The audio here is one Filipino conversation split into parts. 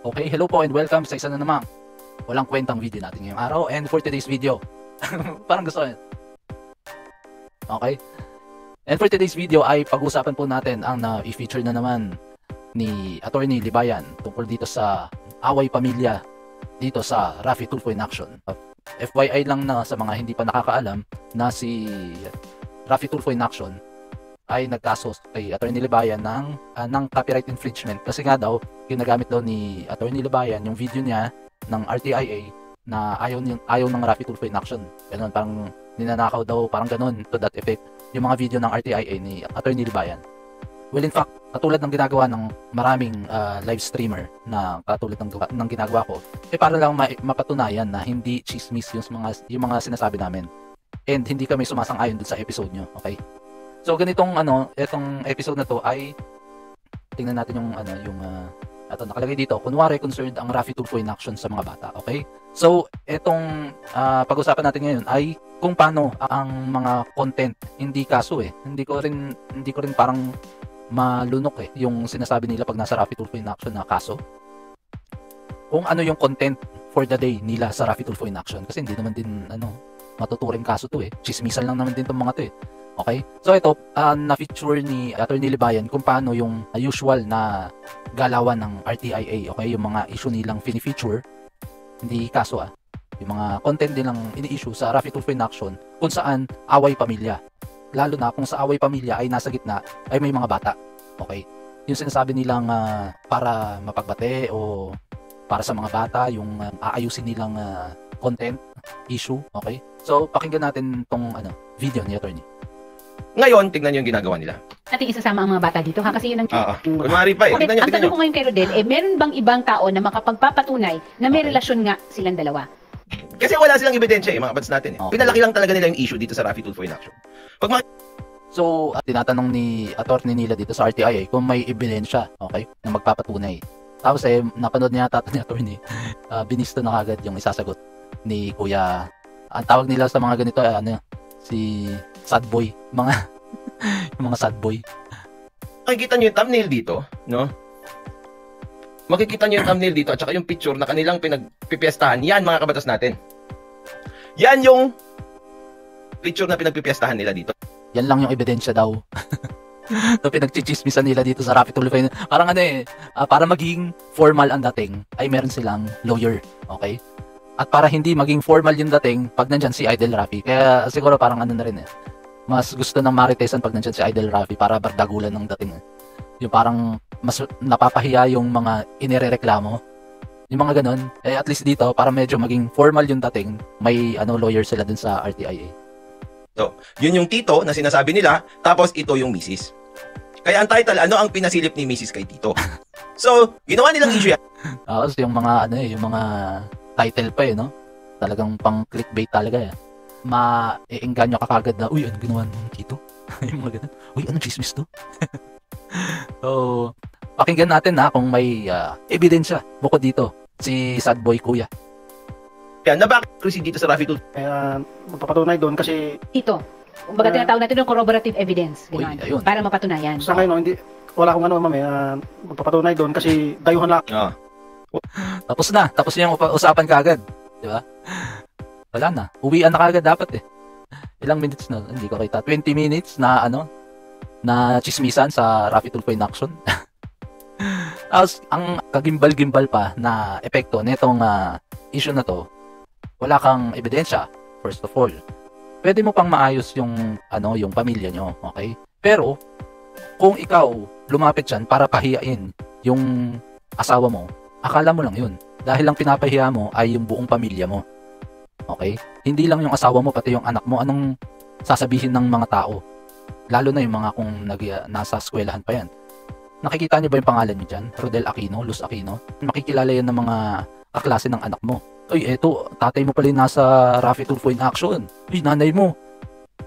Okay, hello po and welcome sa isa na namang walang kwentang video natin ngayong araw. And for today's video, parang gusto ko yun. Okay? And for today's video ay pag-usapan po natin ang na-feature na naman ni Attorney Libayan tungkol dito sa away pamilya dito sa Raffy Tulfo in Action. FYI lang na sa mga hindi pa nakakaalam na si Raffy Tulfo in Action ay nagkaso kay Attorney Libayan ng copyright infringement kasi nga daw ginagamit daw ni Attorney Libayan yung video niya ng RTIA na ayaw ng Raffy Tulfo in Action. Ganun, parang ninanakaw daw, parang ganun to that effect yung mga video ng RTIA ni Attorney Libayan. Well, in fact, katulad ng ginagawa ng maraming live streamer na katulad ng ginagawa ko, para lang mapatunayan na hindi chismis yung mga sinasabi namin. And hindi kami sumasang-ayon dun sa episode nyo, okay? So ganitong etong episode na to ay tingnan natin yung nakalagay dito. Kunwari concerned ang Raffy Tulfo in Action sa mga bata, okay? So etong pag-usapan natin ngayon ay kung paano ang mga content hindi kaso Hindi ko rin parang malunok yung sinasabi nila pag nasa Raffy Tulfo in Action na kaso. Kung ano yung content for the day nila sa Raffy Tulfo in Action kasi hindi naman din matuturing kaso to Chismisan lang naman din tong mga to Okay? So ito, na-feature ni Attorney Libayan kung paano yung usual na galawan ng RTIA, okay? Yung mga issue nilang fini-feature, hindi kaso yung mga content nilang ini-issue sa Raffy Tulfo in Action kung saan away pamilya. Lalo na kung sa away pamilya ay nasa gitna ay may mga bata, okay? Yung sinasabi nilang para mapagbate o para sa mga bata, yung aayusin nilang content, issue, okay? So pakinggan natin tong video ni Attorney. Ngayon, tignan nyo yung ginagawa nila. Ating isasama ang mga bata dito, ha? Kasi yun ang... Kunwari pa Okay, tignan nyo, ang tanong ko ngayon kay Rodel, meron bang ibang tao na makapagpapatunay na may relasyon nga silang dalawa? Kasi wala silang ebidensya mga kabads natin Pinalaki lang talaga nila yung issue dito sa Raffy Tulfo in Action. So, tinatanong ni attorney nila dito sa RTIA kung may ebidensya, okay, na magpapatunay. Tapos napanood niya ni attorney, binisto na agad yung isasagot ni Kuya. Ang tawag nila sa mga ganito si sad boy, yung mga sad boy. Makikita nyo yung thumbnail dito, no? Makikita nyo yung thumbnail dito at saka yung picture na kanilang pinagpipiestahan. Yan mga kabatas natin. Yan yung picture na pinagpipiestahan nila dito. Yan lang yung ebidensya daw. So pinagchichismisan nila dito sa Raffy Tulfo. Parang para maging formal ang dating ay meron silang lawyer, okay? At para hindi maging formal yung dating pag nandyan si Idol Raffy. Kaya siguro parang na rin mas gusto ng maritesan pag nandyan si Idol Raffy para bardagulan ng dating Yung parang mas napapahiya yung mga inirereklamo. Yung mga ganun. At least dito para medyo maging formal yung dating, may lawyer sila dun sa RTIA. So, yun yung tito na sinasabi nila, tapos ito yung misis. Kaya ang title, ano ang pinasilip ni misis kay tito? So, ginawa nilang issue yan. Tapos yung mga yung mga title pa no? Talagang pang clickbait talaga ma-engganyo ka kagad na, uy, ano ginawa ng tito? Yung mga ganun. Uy, ano chismis to? So, pakinggan natin kung may ebidensya bukod dito si sad boy kuya. Yan, na bakit kasi dito sa Raffy Tulfo? Kaya magpapatunay doon kasi Ito. Kumbaga tinatawag natin yung corroborative evidence. Uy, Gano'n. ayun. Para mapatunayan. sa ngayon wala akong magpapatunay doon kasi dayuhan lang. Tapos yung usapan kagad, di ba? Wala na. Uwian na kagad dapat Ilang minutes na, hindi ko kita. 20 minutes na na chismisan sa Raffy Tulfo in Action. Tapos ang kagimbal-gimbal pa na epekto nitong issue na to, wala kang ebidensya, first of all. Pwede mo pang maayos yung yung pamilya nyo, okay? Pero kung ikaw lumapit diyan para pahiyain yung asawa mo, akala mo lang yun. Dahil lang pinapahiya mo ay yung buong pamilya mo. Okay? Hindi lang yung asawa mo, pati yung anak mo. Anong sasabihin ng mga tao? Lalo na yung mga kung nasa eskwelahan pa yan. Nakikita niyo ba yung pangalan niyo dyan? Rodel Aquino, Luz Aquino. Makikilala yan ng mga kaklase ng anak mo. Uy, eto, tatay mo pala yung nasa Raffy Tulfo in Action. Uy, nanay mo.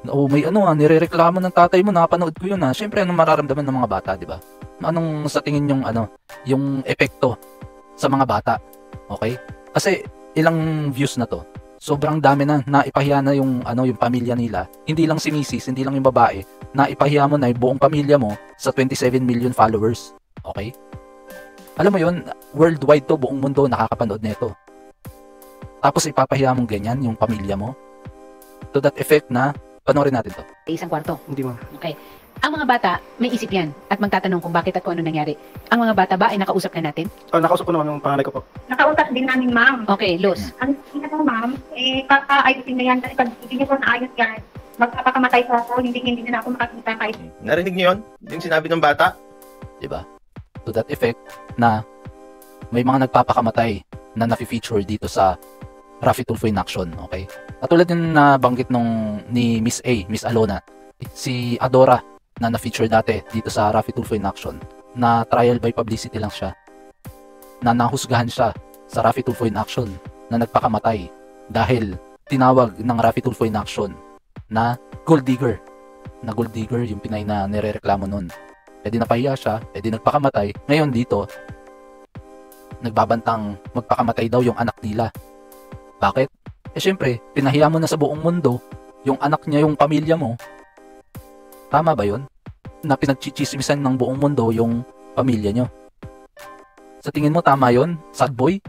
May nirereklamo ng tatay mo, napanood ko yun Siyempre, anong mararamdaman ng mga bata, di ba? Anong sa tingin yung yung epekto sa mga bata? Okay? Kasi ilang views na to. sobrang dami na naipahiya na yung yung pamilya nila. Hindi lang si Mrs., hindi lang yung babae, naipahiya mo na yung buong pamilya mo sa 27 million followers. Okay? Alam mo yun, worldwide to, buong mundo nakakapanood nito. Tapos ipapahiya mong ganyan yung pamilya mo. To that effect na, panoorin natin to. Isang kwarto. Hindi ma'am. Okay. Ang mga bata, may isip yan at magtatanong kung bakit at kung ano nangyari. Ang mga bata ba ay nakausap na natin? Nakausap ko naman yung panganay ko po. Nakausap din namin, ma'am. Okay, Luz. Ang sinabi ko, ma'am, kakaayusin na yan. Kasi pag hindi niyo po naayos yan, magpapakamatay po ako, hindi na ako makakita kahit Narinig niyo yun? Yung sinabi ng bata? Diba? To that effect na may mga nagpapakamatay na nafi-feature dito sa Raffy Tulfo in Action. Okay? Katulad din na banggit ni Miss A, Miss Alona, si Adora na na-feature dati dito sa Raffy Tulfo in Action, na trial by publicity lang siya, na nahusgahan siya sa Raffy Tulfo in Action na nagpakamatay dahil tinawag ng Raffy Tulfo in Action na gold digger. Na gold digger yung Pinay na nirereklamo nun. E di napahiya siya, e di nagpakamatay. Ngayon dito, nagbabantang magpakamatay daw yung anak nila. Bakit? Eh syempre, pinahiya mo na sa buong mundo yung anak niya, yung pamilya mo. Tama ba yun? Na pinagchichismisan ng buong mundo yung pamilya nyo. Sa tingin mo tama yun? Sad boy?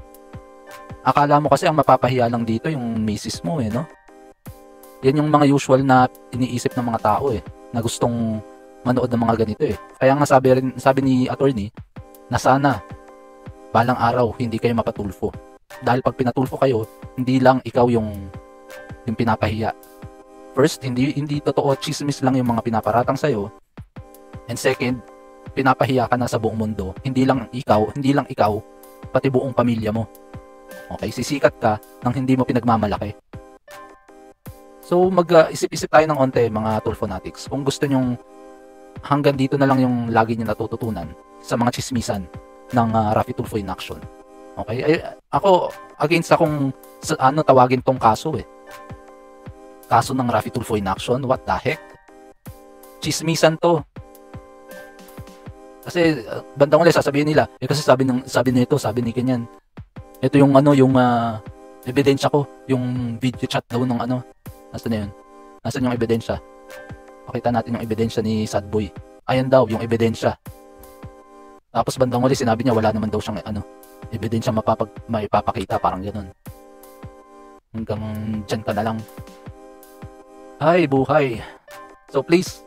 Akala mo kasi ang mapapahiya lang dito yung misis mo no? Yan yung mga usual na iniisip ng mga tao na gustong manood ng mga ganito Kaya nga sabi ni attorney na sana balang araw hindi kayo mapatulfo. Dahil pag pinatulfo kayo, hindi lang ikaw yung pinapahiya. First, hindi totoo, chismis lang yung mga pinaparatang sa'yo. And second, pinapahiya ka na sa buong mundo. Hindi lang ikaw, pati buong pamilya mo. Okay, sisikat ka nang hindi mo pinagmamalaki. So, mag-isip-isip tayo ng onte, mga Tulfonatics. Kung gusto nyong hanggang dito na lang yung lagi nyo natututunan sa mga chismisan ng Raffy Tulfo in Action. Okay? Ako, against akong tawagin tong kaso Kaso ng Raffy Tulfo in Action, what the heck? Chismisan to. Kasi bandang uli sasabihin nila, kasi sabi ni Kenyan. Ito yung ebidensya ko, yung video chat daw ng Nasaan na yun? Nasaan yung ebidensya? Pakita natin yung ebidensya ni Sad Boy. Ayan daw yung ebidensya. Tapos bandang uli sinabi niya wala naman daw siyang ebidensya maipapakita, parang ganoon. Hanggang dyan ka na lang. Ay, buhay. So please,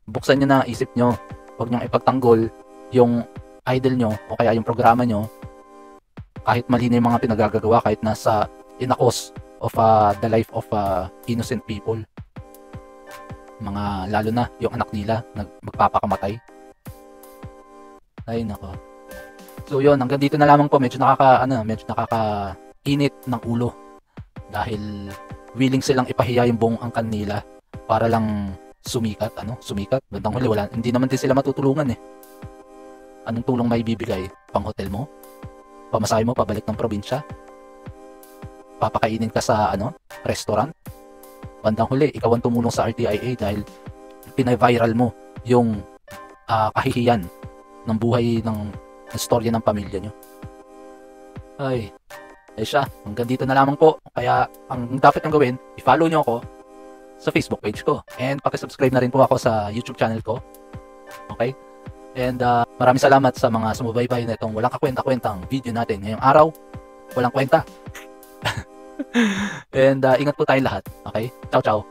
buksan nyo na isip nyo. Huwag nyong ipagtanggol yung idol nyo o kaya yung programa nyo kahit mali na yung mga pinagagagawa, kahit nasa in a cause of the life of innocent people. Mga lalo na yung anak nila magpapakamatay. Ay nako. So yun, hanggang dito na lamang po. Medyo nakakainit ng ulo dahil willing silang ipahiya yung buong angkan nila para lang sumikat. Bandang huli hindi naman din sila matutulungan Anong tulong may bibigay? Pang hotel mo? Pamasahe mo pabalik ng probinsya? Papakainin ka sa restaurant? Bandang huli, ikaw ang tumulong sa RTIA dahil pina-viral mo yung kahihiyan ng buhay ng storya ng pamilya nyo. Ay siya, hanggang dito na lamang po. Kaya ang dapat nyo gawin, i-follow nyo ako sa Facebook page ko. And pakisubscribe na rin po ako sa YouTube channel ko. Okay? And maraming salamat sa mga sumubaybay na itong walang kakwenta-kwentang video natin ngayong araw. Walang kwenta. And ingat po tayong lahat. Okay? Ciao, ciao.